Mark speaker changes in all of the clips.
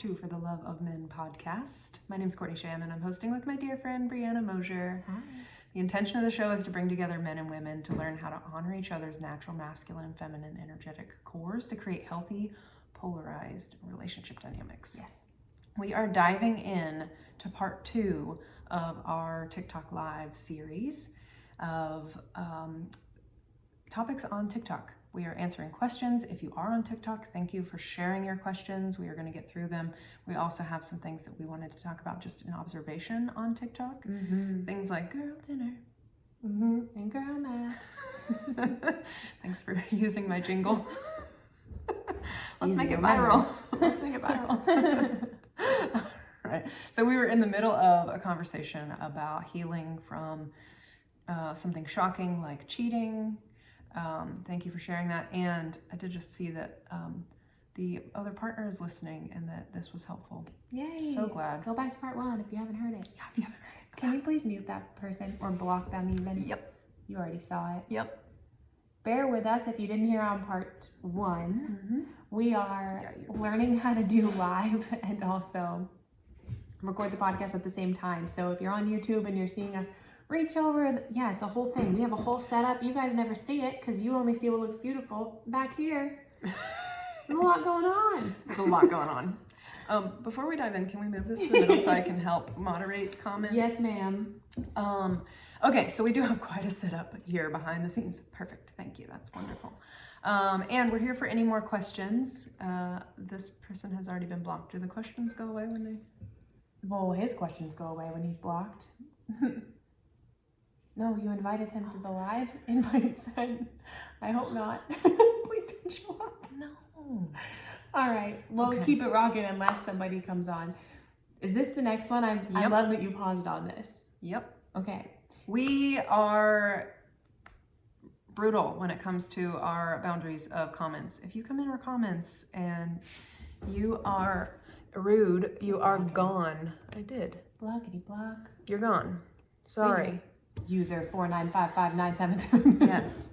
Speaker 1: to For the Love of Men podcast. My name is Courtney Shan, and I'm hosting with my dear friend Brianna Mosier.
Speaker 2: Hi.
Speaker 1: The intention of the show is to bring together men and women to learn how to honor each other's natural masculine and feminine energetic cores to create healthy, polarized relationship dynamics.
Speaker 2: Yes.
Speaker 1: We are diving in to part 2 of our TikTok Live series of topics on TikTok. We are answering questions. If you are on TikTok, thank you for sharing your questions. We are going to get through them. We also have some things that we wanted to talk about just in observation on TikTok.
Speaker 2: Mm-hmm.
Speaker 1: Things like girl dinner.
Speaker 2: Mm-hmm. And girl math.
Speaker 1: Thanks for using my jingle. Let's
Speaker 2: Easy
Speaker 1: make it
Speaker 2: to remember.
Speaker 1: viral. Let's make it viral. All right. So we were in the middle of a conversation about healing from something shocking like cheating. Thank you for sharing that. And I did just see that the other partner is listening and that this was helpful.
Speaker 2: Yay.
Speaker 1: So glad.
Speaker 2: Go back to part 1 if you haven't heard it.
Speaker 1: Yeah, if you haven't heard it.
Speaker 2: Can you please mute that person or block them even?
Speaker 1: Yep.
Speaker 2: You already saw it.
Speaker 1: Yep.
Speaker 2: Bear with us if you didn't hear on part 1.
Speaker 1: Mm-hmm.
Speaker 2: We are learning how to do live and also record the podcast at the same time. So if you're on YouTube and you're seeing us, reach over. Yeah, it's a whole thing. We have a whole setup. You guys never see it because you only see what looks beautiful back here. There's a lot going on.
Speaker 1: There's a lot going on. Before we dive in, can we move this to the middle so I can help moderate comments?
Speaker 2: Yes, ma'am.
Speaker 1: Okay, so we do have quite a setup here behind the scenes. Perfect. Thank you. That's wonderful. And we're here for any more questions. This person has already been blocked. Do the questions go away when they...
Speaker 2: Well, his questions go away when he's blocked. No, you invited him to the live invite said, I hope not. Please don't show up.
Speaker 1: No.
Speaker 2: All right. Well,
Speaker 1: Okay.
Speaker 2: keep it rocking unless somebody comes on. Is this the next one? I
Speaker 1: Yep.
Speaker 2: love that you paused on this.
Speaker 1: Yep.
Speaker 2: Okay.
Speaker 1: We are brutal when it comes to our boundaries of comments. If you come in our comments and you are rude, you are gone. I did.
Speaker 2: Blockity block.
Speaker 1: You're gone. Sorry.
Speaker 2: User 4955977.
Speaker 1: Yes.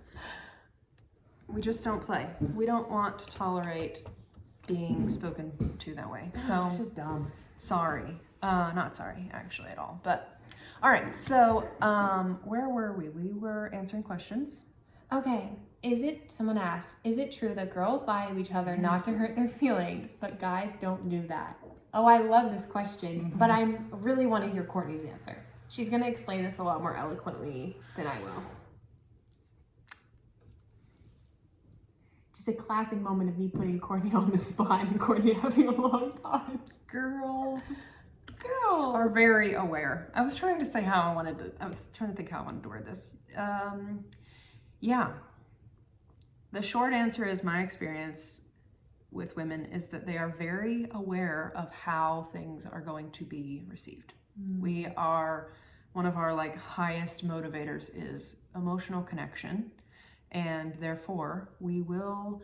Speaker 1: We just don't play. We don't want to tolerate being spoken to that way. So
Speaker 2: It's just dumb.
Speaker 1: sorry. Not sorry actually at all. But all right. So where were we? We were answering questions.
Speaker 2: Okay. Someone asked, is it true that girls lie to each other not to hurt their feelings, but guys don't do that? Oh, I love this question, but I really want to hear Courtney's answer. She's going to explain this a lot more eloquently than I will. Just a classic moment of me putting Courtney on the spot and Courtney having a long pause.
Speaker 1: Girls
Speaker 2: Girl.
Speaker 1: are very aware. I was trying to think how I wanted to word this. Yeah. The short answer is my experience with women is that they are very aware of how things are going to be received. One of our highest motivators is emotional connection, and therefore we will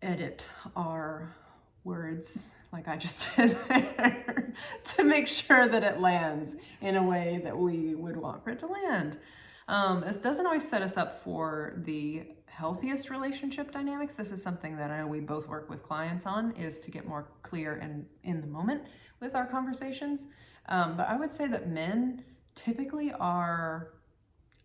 Speaker 1: edit our words like I just did there to make sure that it lands in a way that we would want for it to land. This doesn't always set us up for the healthiest relationship dynamics. This is something that I know we both work with clients on, is to get more clear and in the moment with our conversations. But I would say that men typically are,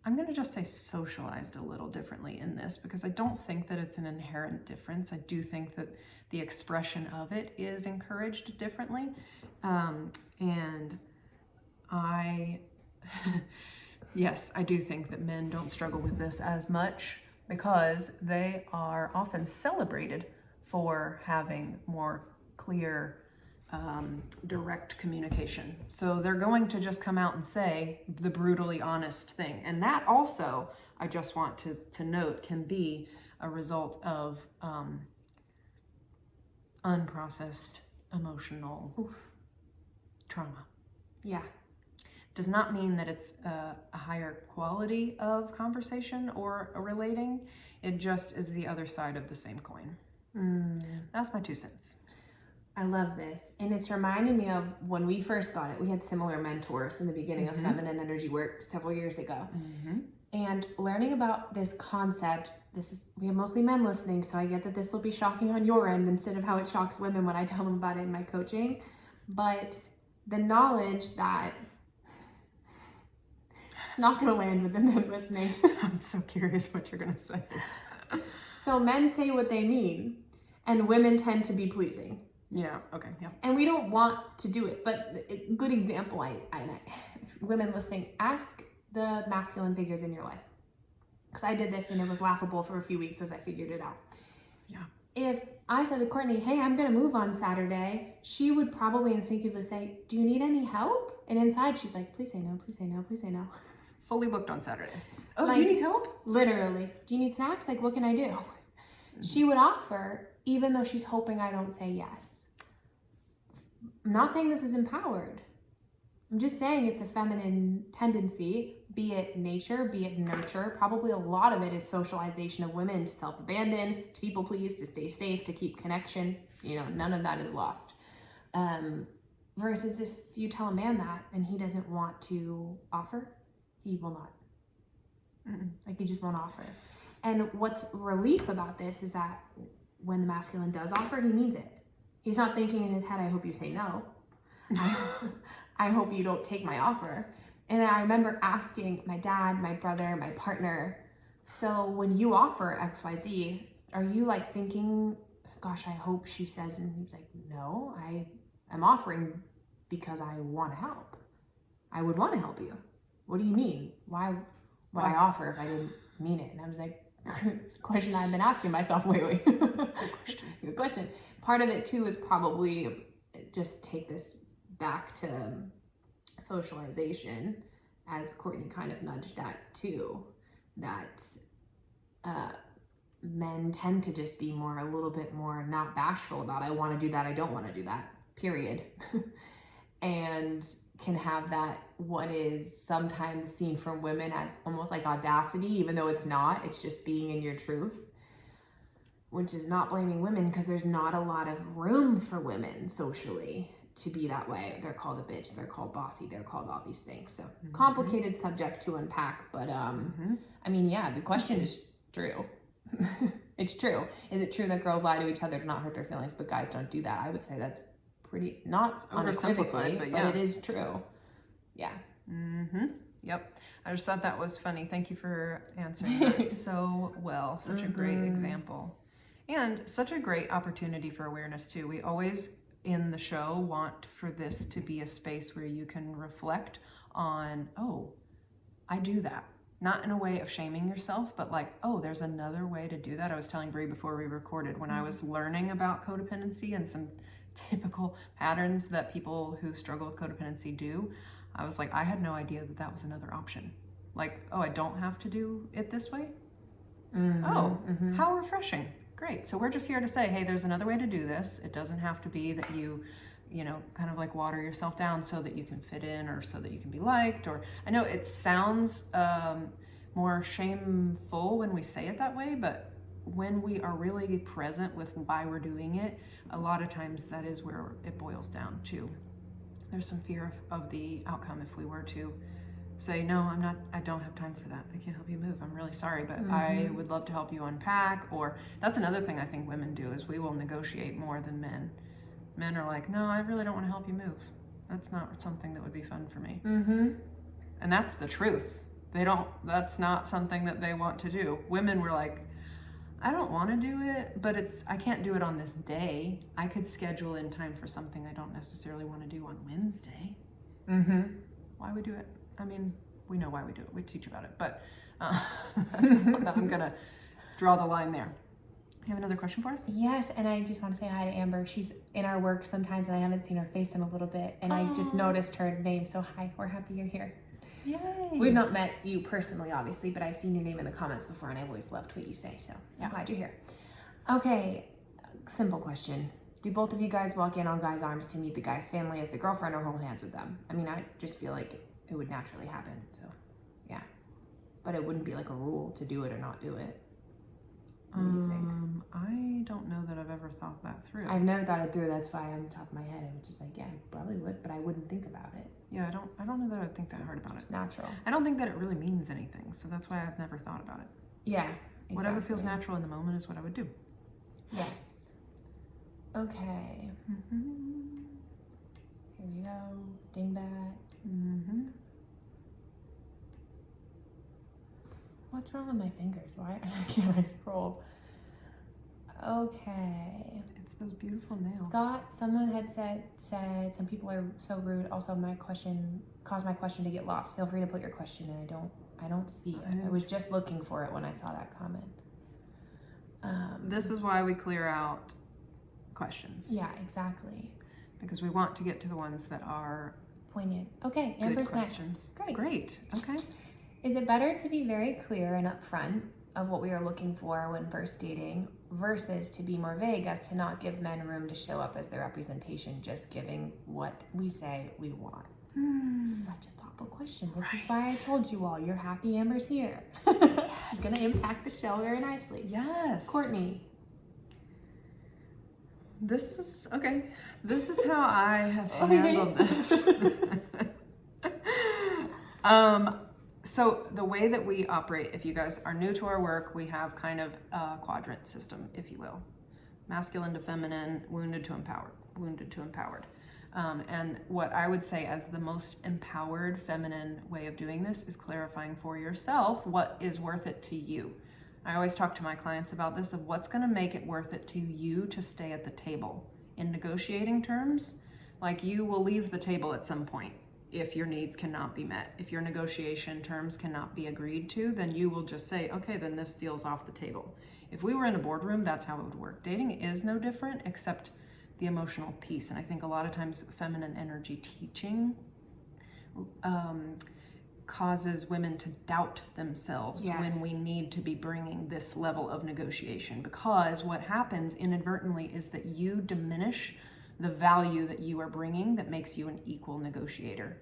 Speaker 1: I'm going to just say socialized a little differently in this, because I don't think that it's an inherent difference. I do think that the expression of it is encouraged differently. And yes, I do think that men don't struggle with this as much because they are often celebrated for having more clear, direct communication. So they're going to just come out and say the brutally honest thing. And that also, I just want to note, can be a result of unprocessed emotional trauma.
Speaker 2: Yeah.
Speaker 1: Does not mean that it's a higher quality of conversation or a relating. It just is the other side of the same coin. That's my 2 cents.
Speaker 2: I love this. And it's reminding me of when we first got it. We had similar mentors in the beginning of feminine energy work several years ago. And learning about this concept we have mostly men listening, so I get that this will be shocking on your end instead of how it shocks women when I tell them about it in my coaching. But the knowledge that it's not going to land with the men listening.
Speaker 1: I'm so curious what you're going to say.
Speaker 2: So men say what they mean, and women tend to be pleasing.
Speaker 1: Yeah, okay, yeah.
Speaker 2: And we don't want to do it. But a good example, women listening, ask the masculine figures in your life. Because I did this and it was laughable for a few weeks as I figured it out.
Speaker 1: Yeah.
Speaker 2: If I said to Courtney, hey, I'm going to move on Saturday, she would probably instinctively say, do you need any help? And inside she's like, please say no, please say no, please say no.
Speaker 1: Fully booked on Saturday. Oh,
Speaker 2: Like,
Speaker 1: do you need help?
Speaker 2: Literally. Do you need snacks? Like, what can I do? She would offer, even though she's hoping I don't say yes. I'm not saying this is empowered. I'm just saying it's a feminine tendency, be it nature, be it nurture. Probably a lot of it is socialization of women to self-abandon, to people please, to stay safe, to keep connection. You know, none of that is lost. Versus if you tell a man that and he doesn't want to offer, he will not. Like, he just won't offer. And what's relief about this is that when the masculine does offer, he means it. He's not thinking in his head, I hope you say no. I hope you don't take my offer. And I remember asking my dad, my brother, my partner, so when you offer XYZ, are you like thinking, gosh, I hope she says, and he was like, no, I'm offering because I want to help. I would want to help you. What do you mean? Why would I offer if I didn't mean it? And I was like, it's a question I've been asking myself lately. Good question. Part of it too is probably just take this back to socialization, as Courtney kind of nudged at too, that men tend to just be a little bit more not bashful about, I want to do that, I don't want to do that, period. And can have that, what is sometimes seen from women as almost like audacity, even though it's not, it's just being in your truth, which is not blaming women, because there's not a lot of room for women socially to be that way. They're called a bitch, they're called bossy, they're called all these things. So complicated subject to unpack, but I mean, yeah, the question is true. It's true. Is it true that girls lie to each other to not hurt their feelings, but guys don't do that? I would say that's pretty, not unequivocally, but it is true. Yeah.
Speaker 1: Yep. I just thought that was funny. Thank you for answering that so well. Such a great example. And such a great opportunity for awareness too. We always in the show want for this to be a space where you can reflect on, oh, I do that. Not in a way of shaming yourself, but like, oh, there's another way to do that. I was telling Brie before we recorded, when I was learning about codependency and some typical patterns that people who struggle with codependency do, I was like, I had no idea that that was another option. Like, oh, I don't have to do it this way? How refreshing. Great. So we're just here to say, hey, there's another way to do this. It doesn't have to be that you know, kind of like water yourself down so that you can fit in or so that you can be liked. Or I know it sounds more shameful when we say it that way, but when we are really present with why we're doing it, a lot of times that is where it boils down to. There's some fear of the outcome if we were to say, no, I don't have time for that. I can't help you move. I'm really sorry, but I would love to help you unpack. Or that's another thing I think women do, is we will negotiate more than men. Men are like, no, I really don't want to help you move. That's not something that would be fun for me. And that's the truth. That's not something that they want to do. Women were like, I don't want to do it, but I can't do it on this day. I could schedule in time for something I don't necessarily want to do on Wednesday. Why we do it? I mean, we know why we do it. We teach about it, but I'm going to draw the line there. You have another question for us?
Speaker 2: Yes, and I just want to say hi to Amber. She's in our work sometimes, and I haven't seen her face in a little bit, and I just noticed her name, so hi, we're happy you're here.
Speaker 1: Yay!
Speaker 2: We've not met you personally, obviously, but I've seen your name in the comments before, and I've always loved what you say, so I'm glad you're here. Okay, simple question. Do both of you guys walk in on guys' arms to meet the guy's family as a girlfriend or hold hands with them? I mean, I just feel like it would naturally happen, so yeah. But it wouldn't be like a rule to do it or not do it. What do you think?
Speaker 1: I don't know that I've ever thought that through.
Speaker 2: I've never thought it through. That's why on top of my head, I was just like, yeah, I probably would, but I wouldn't think about it.
Speaker 1: Yeah, I don't know that I would think that hard about
Speaker 2: It's
Speaker 1: it.
Speaker 2: natural.
Speaker 1: I don't think that it really means anything, so that's why I've never thought about it.
Speaker 2: Yeah,
Speaker 1: Whatever feels natural in the moment is what I would do.
Speaker 2: Yes. Okay. Here we go. Dingbat. What's wrong with my fingers? Why can't I scroll? Okay.
Speaker 1: It's those beautiful nails.
Speaker 2: Scott, someone had said some people are so rude. Also, my question caused my question to get lost. Feel free to put your question in. I don't see it. I was just looking for it when I saw that comment.
Speaker 1: This is why we clear out questions.
Speaker 2: Yeah, exactly.
Speaker 1: Because we want to get to the ones that are
Speaker 2: poignant. Okay, Amber's next.
Speaker 1: Great. Okay.
Speaker 2: Is it better to be very clear and upfront of what we are looking for when first dating versus to be more vague as to not give men room to show up as their representation, just giving what we say we want? Such a thoughtful question. This is why I told you all, you're happy Amber's here. Yes. She's going to impact the show very nicely.
Speaker 1: Yes.
Speaker 2: Courtney.
Speaker 1: This is how I have handled this. So the way that we operate, if you guys are new to our work, we have kind of a quadrant system, if you will. Masculine to feminine, wounded to empowered. And what I would say as the most empowered feminine way of doing this is clarifying for yourself what is worth it to you. I always talk to my clients about this, of what's going to make it worth it to you to stay at the table. In negotiating terms, like, you will leave the table at some point if your needs cannot be met. If your negotiation terms cannot be agreed to, then you will just say, okay, then this deal's off the table. If we were in a boardroom, that's how it would work. Dating is no different, except the emotional piece. And I think a lot of times feminine energy teaching causes women to doubt themselves when we need to be bringing this level of negotiation, because what happens inadvertently is that you diminish the value that you are bringing that makes you an equal negotiator,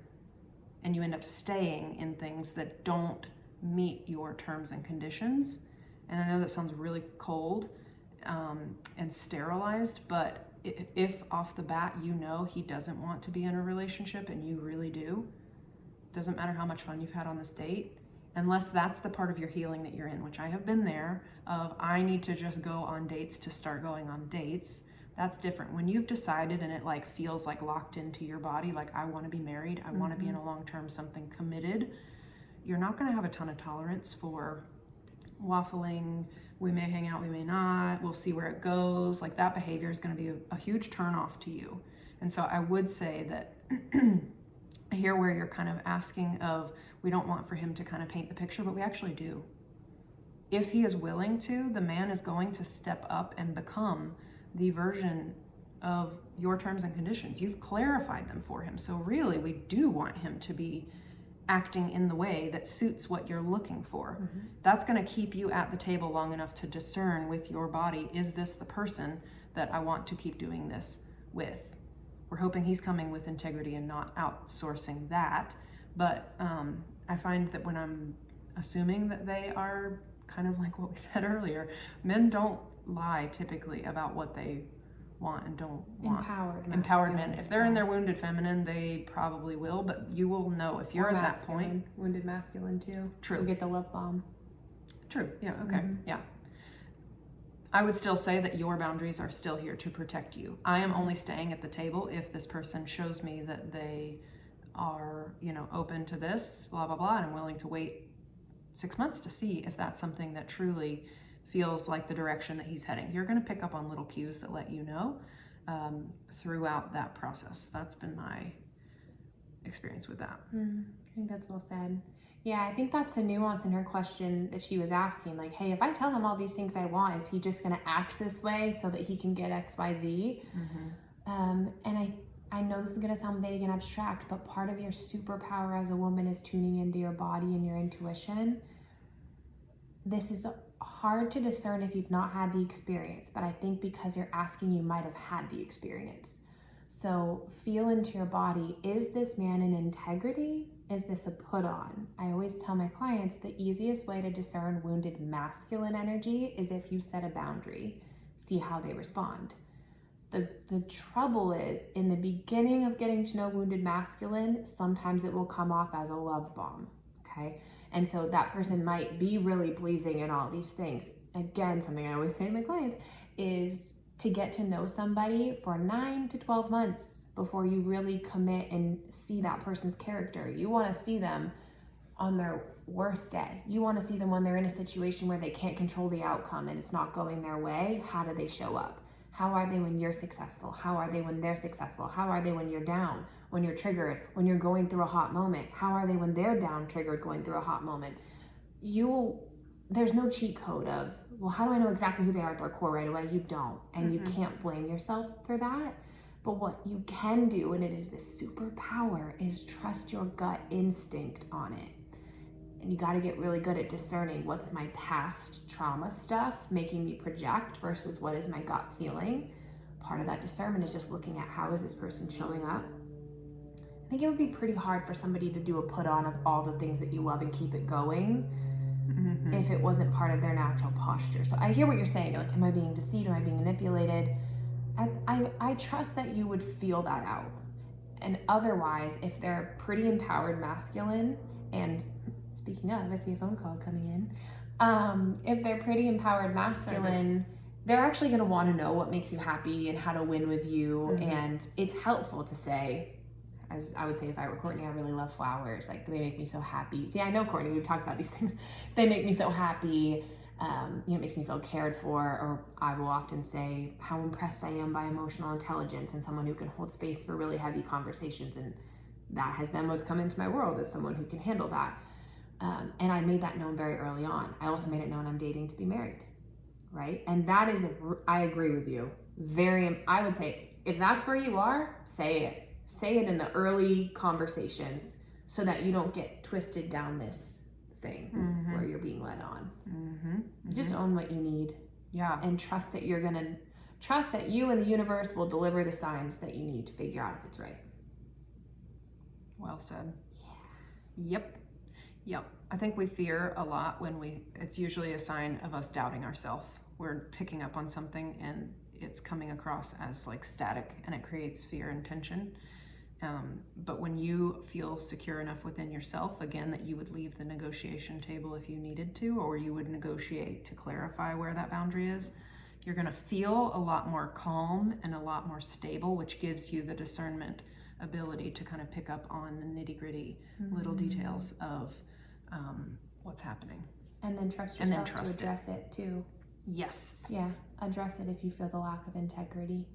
Speaker 1: and you end up staying in things that don't meet your terms and conditions. And I know that sounds really cold and sterilized, but if off the bat you know he doesn't want to be in a relationship and you really do, doesn't matter how much fun you've had on this date, unless that's the part of your healing that you're in, which I have been there, of I need to just go on dates to start going on dates. That's different. When you've decided and it like feels like locked into your body, like I want to be married, I want to be in a long-term something committed, you're not going to have a ton of tolerance for waffling. We may hang out, we may not, we'll see where it goes. Like, that behavior is going to be a huge turnoff to you. And so I would say that I hear where you're kind of asking of, we don't want for him to kind of paint the picture, but we actually do. If he is willing to, the man is going to step up and become the version of your terms and conditions. You've clarified them for him. So really, we do want him to be acting in the way that suits what you're looking for. That's going to keep you at the table long enough to discern with your body, is this the person that I want to keep doing this with? We're hoping he's coming with integrity and not outsourcing that. But I find that when I'm assuming that they are kind of like what we said earlier, men don't lie typically about what they want and don't want. Empowered men. If they're in their wounded feminine, they probably will, but you will know if you're at that point.
Speaker 2: Wounded masculine too.
Speaker 1: True.
Speaker 2: You'll get the love bomb.
Speaker 1: True. Yeah. Okay. Yeah. I would still say that your boundaries are still here to protect you. I am only staying at the table if this person shows me that they are, open to this, blah, blah, blah, and I'm willing to wait 6 months to see if that's something that truly feels like the direction that he's heading. You're going to pick up on little cues that let you know throughout that process. That's been my experience with that.
Speaker 2: I think that's well said. Yeah, I think that's a nuance in her question that she was asking. Like, hey, if I tell him all these things I want, is he just going to act this way so that he can get X, Y, Z? And I know this is going to sound vague and abstract, but part of your superpower as a woman is tuning into your body and your intuition. This is hard to discern if you've not had the experience, but I think because you're asking, you might have had the experience. So feel into your body. Is this man in integrity? Is this a put on? I always tell my clients the easiest way to discern wounded masculine energy is if you set a boundary, see how they respond. The trouble is, in the beginning of getting to know wounded masculine, sometimes it will come off as a love bomb, okay? And so that person might be really pleasing and all these things. again, something I always say to my clients is to get to know somebody for 9 to 12 months before you really commit and see that person's character. You want to see them on their worst day. You want to see them when they're in a situation where they can't control the outcome and it's not going their way. How do they show up? How are they when you're successful? How are they when they're successful? How are they when you're down, when you're triggered, when you're going through a hot moment? How are they when they're down, triggered, going through a hot moment? There's no cheat code of, well, how do I know exactly who they are at their core right away? You don't, and you can't blame yourself for that. But what you can do, and it is this superpower, is trust your gut instinct on it. And you got to get really good at discerning what's my past trauma stuff making me project versus what is my gut feeling. Part of that discernment is just looking at how is this person showing up. I think it would be pretty hard for somebody to do a put on of all the things that you love and keep it going if it wasn't part of their natural posture. So I hear what you're saying. You're like, am I being deceived? Am I being manipulated? I trust that you would feel that out. And otherwise, if they're pretty empowered masculine, and speaking of, I see a phone call coming in. If they're pretty empowered masculine, they're actually going to want to know what makes you happy and how to win with you. And it's helpful to say, as I would say if I were Courtney, I really love flowers. Like, they make me so happy. See, I know Courtney, we've talked about these things. They make me so happy. It makes me feel cared for. Or I will often say how impressed I am by emotional intelligence and someone who can hold space for really heavy conversations. And that has been what's come into my world, as someone who can handle that. And I made that known very early on. I also made it known I'm dating to be married, right? And that is, I agree with you. I would say, if that's where you are, say it. Say it in the early conversations so that you don't get twisted down this thing where you're being led on. Just own what you need.
Speaker 1: Yeah.
Speaker 2: And trust that you and the universe will deliver the signs that you need to figure out if it's right.
Speaker 1: Well said. Yeah. Yep. I think we fear a lot it's usually a sign of us doubting ourselves. We're picking up on something and it's coming across as like static, and it creates fear and tension. But when you feel secure enough within yourself, again, that you would leave the negotiation table if you needed to, or you would negotiate to clarify where that boundary is, you're going to feel a lot more calm and a lot more stable, which gives you the discernment ability to kind of pick up on the nitty-gritty little details of what's happening.
Speaker 2: And then trust yourself to address it too.
Speaker 1: Yes.
Speaker 2: Yeah, address it if you feel the lack of integrity.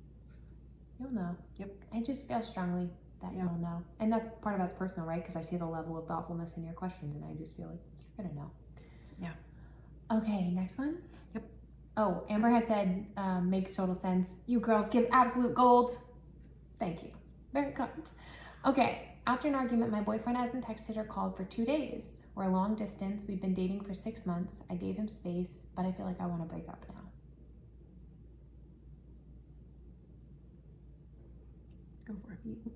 Speaker 2: You'll know. Yep. I just feel strongly that you'll know. And that's personal, right? Because I see the level of thoughtfulness in your questions, and I just feel like you're gonna know. Yeah. Okay, next one. Yep. Oh, Amber had said, makes total sense. You girls give absolute gold. Thank you. Very kind. Okay. After an argument, my boyfriend hasn't texted or called for 2 days. We're long distance. We've been dating for 6 months. I gave him space, but I feel like I want to break up now. Go for it.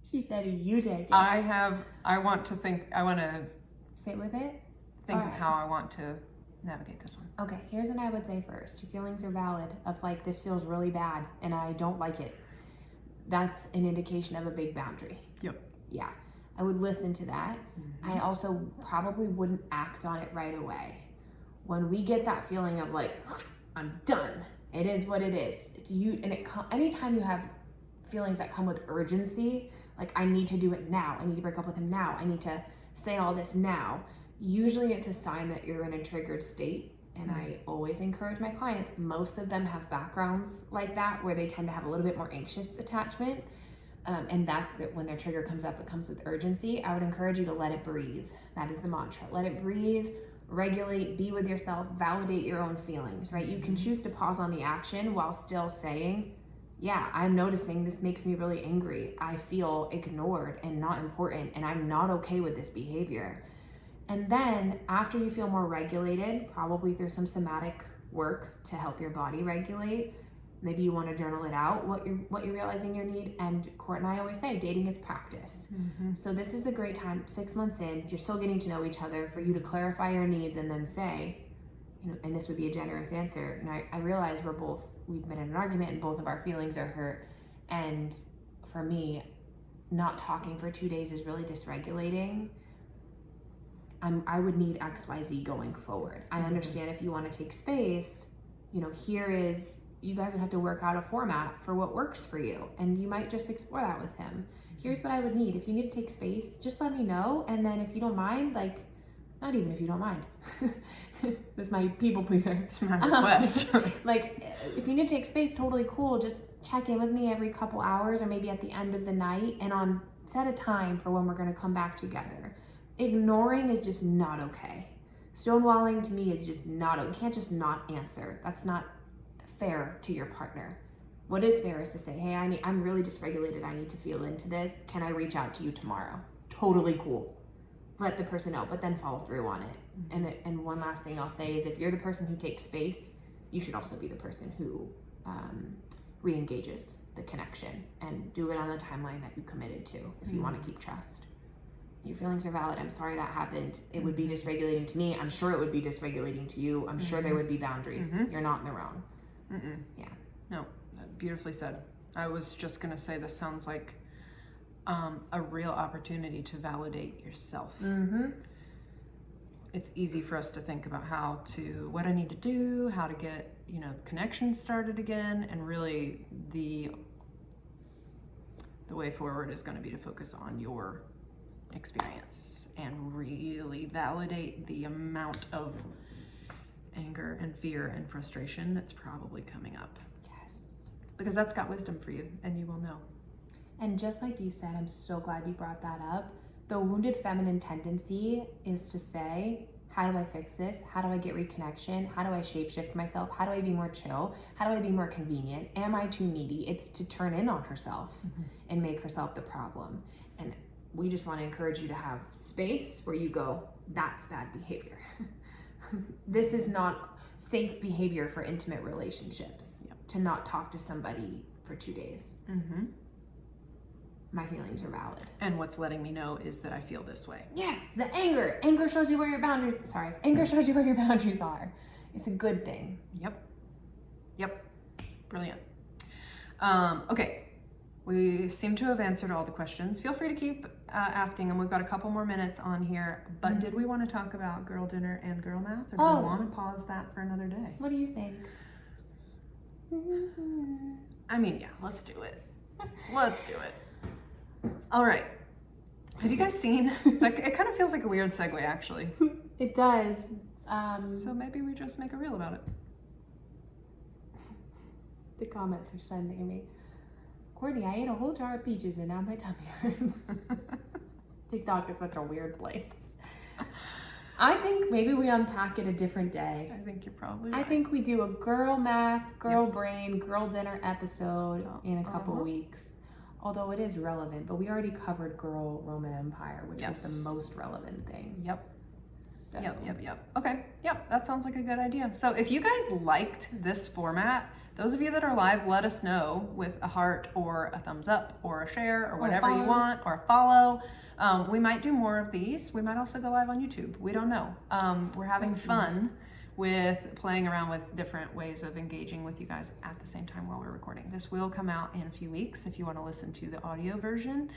Speaker 2: She said, you take it.
Speaker 1: I want to
Speaker 2: sit with it.
Speaker 1: Think of how I want to navigate this one.
Speaker 2: Okay, here's what I would say first. Your feelings are valid of like, this feels really bad and I don't like it. That's an indication of a big boundary. Yep. Yeah, I would listen to that. I also probably wouldn't act on it right away. When we get that feeling of like, I'm done, it is what it is. It's you, and anytime you have feelings that come with urgency, like I need to do it now, I need to break up with him now, I need to say all this now, usually it's a sign that you're in a triggered state. And I always encourage my clients, most of them have backgrounds like that where they tend to have a little bit more anxious attachment. And that's when their trigger comes up, it comes with urgency. I would encourage you to let it breathe. That is the mantra. Let it breathe, regulate, be with yourself, validate your own feelings, right? You can choose to pause on the action while still saying, yeah, I'm noticing this makes me really angry. I feel ignored and not important, and I'm not okay with this behavior. And then after you feel more regulated, probably through some somatic work to help your body regulate, maybe you want to journal it out, what you're realizing your need. And Court and I always say, dating is practice. So this is a great time, 6 months in, you're still getting to know each other, for you to clarify your needs and then say, and this would be a generous answer, I realize we've been in an argument and both of our feelings are hurt. And for me, not talking for 2 days is really dysregulating. I would need XYZ going forward. I understand if you want to take space, you know, you guys would have to work out a format for what works for you. And you might just explore that with him. Here's what I would need. If you need to take space, just let me know. And then if you don't mind, like, not even if you don't mind. This is my people pleaser.
Speaker 1: It's my request.
Speaker 2: Like, if you need to take space, totally cool. Just check in with me every couple hours or maybe at the end of the night and set a time for when we're going to come back together. Ignoring is just not okay. Stonewalling to me is just not, you can't just not answer. That's not fair to your partner. What is fair is to say, hey, I'm really dysregulated. I need to feel into this. Can I reach out to you tomorrow? Totally cool. Let the person know, but then follow through on it. And one last thing I'll say is if you're the person who takes space, you should also be the person who re-engages the connection and do it on the timeline that you committed to if you want to keep trust. Your feelings are valid. I'm sorry that happened. It would be dysregulating to me. I'm sure it would be dysregulating to you. I'm sure there would be boundaries. You're not in the wrong. Yeah.
Speaker 1: No, beautifully said. I was just going to say this sounds like a real opportunity to validate yourself. It's easy for us to think about what I need to do, how to get, you know, connection started again, and really the way forward is going to be to focus on your experience and really validate the amount of anger and fear and frustration that's probably coming up.
Speaker 2: Yes.
Speaker 1: Because that's got wisdom for you, and you will know.
Speaker 2: And just like you said, I'm so glad you brought that up. The wounded feminine tendency is to say, how do I fix this? How do I get reconnection? How do I shapeshift myself? How do I be more chill? How do I be more convenient? Am I too needy? It's to turn in on herself and make herself the problem. And we just want to encourage you to have space where you go, that's bad behavior. This is not safe behavior for intimate relationships. To not talk to somebody for 2 days. My feelings are valid.
Speaker 1: And what's letting me know is that I feel this way.
Speaker 2: Yes, the anger. Anger shows you where your boundaries, anger shows you where your boundaries are. It's a good thing.
Speaker 1: Yep. Brilliant. Okay. We seem to have answered all the questions. Feel free to keep asking them. We've got a couple more minutes on here, but did we want to talk about girl dinner and girl math, or do we want to pause that for another day?
Speaker 2: What do you think?
Speaker 1: I mean, yeah, let's do it. Let's do it. All right. Have you guys seen, like, it kind of feels like a weird segue, actually.
Speaker 2: It does.
Speaker 1: So maybe we just make a reel about it.
Speaker 2: The comments are sending me, Courtney, I ate a whole jar of peaches and now my tummy hurts. TikTok is such a weird place. I think maybe we unpack it a different day.
Speaker 1: I think you're probably right.
Speaker 2: I think we do a girl math, girl brain, girl dinner episode in a couple weeks. Although it is relevant, but we already covered girl Roman Empire, which was the most relevant thing. So.
Speaker 1: Yep. Okay. Yep. That sounds like a good idea. So if you guys liked this format, those of you that are live, let us know with a heart or a thumbs up or a share or whatever you want, or a follow. We might do more of these. We might also go live on YouTube. We don't know. We're having fun with playing around with different ways of engaging with you guys at the same time while we're recording. This will come out in a few weeks if you want to listen to the audio version.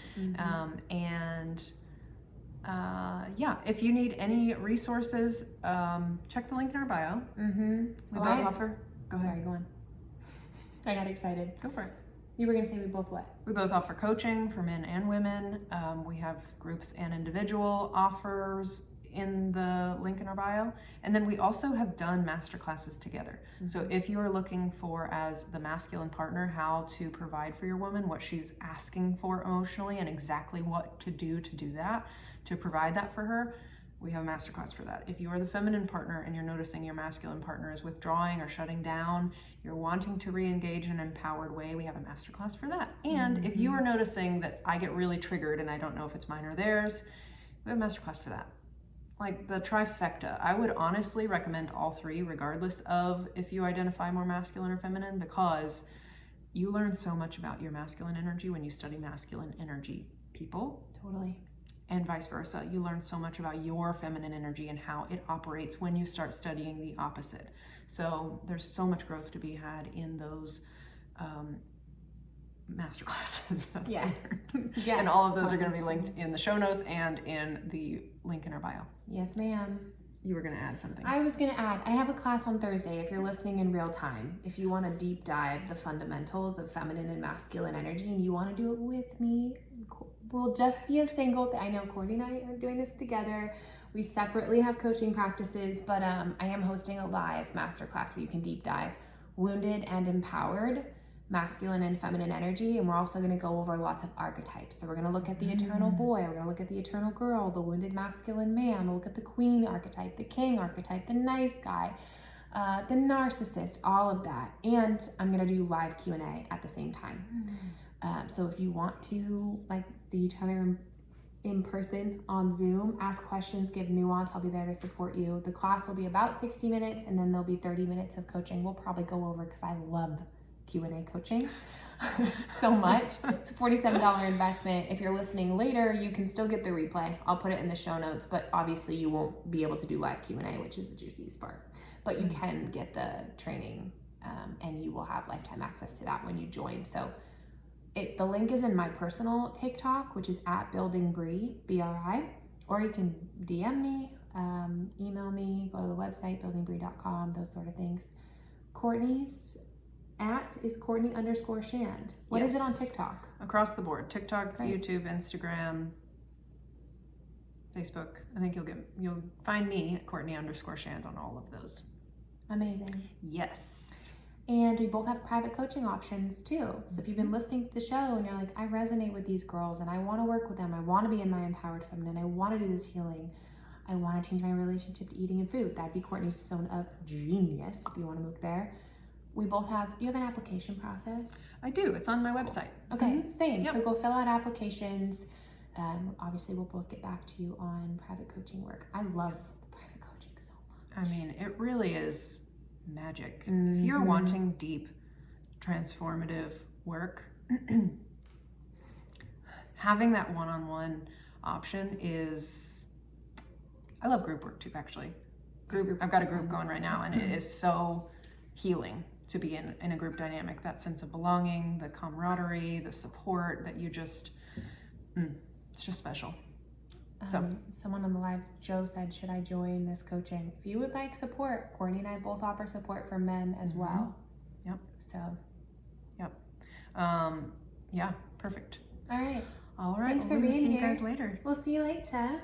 Speaker 1: If you need any resources, check the link in our bio. We both offer. Go ahead.
Speaker 2: Sorry, go on. I got excited.
Speaker 1: Go for it.
Speaker 2: You were going to say we both what?
Speaker 1: We both offer coaching for men and women. We have groups and individual offers in the link in our bio. And then we also have done masterclasses together. So if you are looking for, as the masculine partner, how to provide for your woman, what she's asking for emotionally, and exactly what to do that, to provide that for her, we have a masterclass for that. If you are the feminine partner and you're noticing your masculine partner is withdrawing or shutting down, you're wanting to re-engage in an empowered way, we have a masterclass for that. And if you are noticing that I get really triggered and I don't know if it's mine or theirs, we have a masterclass for that. Like the trifecta. I would honestly recommend all three, regardless of if you identify more masculine or feminine, because you learn so much about your masculine energy when you study masculine energy people.
Speaker 2: Totally.
Speaker 1: And vice versa. You learn so much about your feminine energy and how it operates when you start studying the opposite. So there's so much growth to be had in those masterclasses. That's
Speaker 2: Yes.
Speaker 1: the word.
Speaker 2: Yes.
Speaker 1: And all of those are going to be linked in the show notes and in the link in our bio.
Speaker 2: Yes, ma'am.
Speaker 1: You were going to add something.
Speaker 2: I was going to add, I have a class on Thursday if you're listening in real time. If you want to deep dive the fundamentals of feminine and masculine energy and you want to do it with me, we'll just be a single. I know Courtney and I are doing this together. We separately have coaching practices, but I am hosting a live masterclass where you can deep dive wounded and empowered masculine and feminine energy, and we're also going to go over lots of archetypes. So we're going to look at the eternal boy, we're going to look at the eternal girl, the wounded masculine man, we'll look at the queen archetype, the king archetype, the nice guy, the narcissist, all of that. And I'm going to do live Q&A at the same time. So if you want to see each other in person on Zoom, ask questions, give nuance, I'll be there to support you. The class will be about 60 minutes and then there'll be 30 minutes of coaching. We'll probably go over because I love Q&A coaching so much. It's a $47 investment. If you're listening later, you can still get the replay. I'll put it in the show notes, but obviously you won't be able to do live Q&A, which is the juiciest part. But you can get the training and you will have lifetime access to that when you join. So the link is in my personal TikTok, which is @buildingbri, BRI, or you can DM me, email me, go to the website, buildingbri.com, those sort of things. Courtney's is Courtney_Shand. What is it on TikTok?
Speaker 1: Across the board. TikTok,
Speaker 2: Great.
Speaker 1: YouTube, Instagram, Facebook. I think you'll find me at Courtney_Shand on all of those.
Speaker 2: Amazing.
Speaker 1: Yes.
Speaker 2: And we both have private coaching options too. So if you've been listening to the show and you're like, I resonate with these girls and I want to work with them, I want to be in my empowered feminine, I want to do this healing, I want to change my relationship to eating and food. That'd be Courtney's zone of genius if you want to move there. We both have, do you have an application process?
Speaker 1: I do. It's on my website.
Speaker 2: Okay, same.
Speaker 1: Yep.
Speaker 2: So go fill out applications. Obviously, we'll both get back to you on private coaching work. I love private coaching so much.
Speaker 1: I mean, it really is magic. If you're wanting deep, transformative work, having that one-on-one option is, I love group work too, actually. I've got a group going right now and it is so healing to be in a group dynamic, that sense of belonging, the camaraderie, the support that you just, it's just special.
Speaker 2: Someone on the live, Joe said, should I join this coaching? If you would like support, Courtney and I both offer support for men as well.
Speaker 1: Yep.
Speaker 2: So.
Speaker 1: Yep. Yeah, perfect.
Speaker 2: All right.
Speaker 1: All right.
Speaker 2: Thanks for
Speaker 1: We'll
Speaker 2: being
Speaker 1: see
Speaker 2: here.
Speaker 1: you guys later.
Speaker 2: We'll see you later.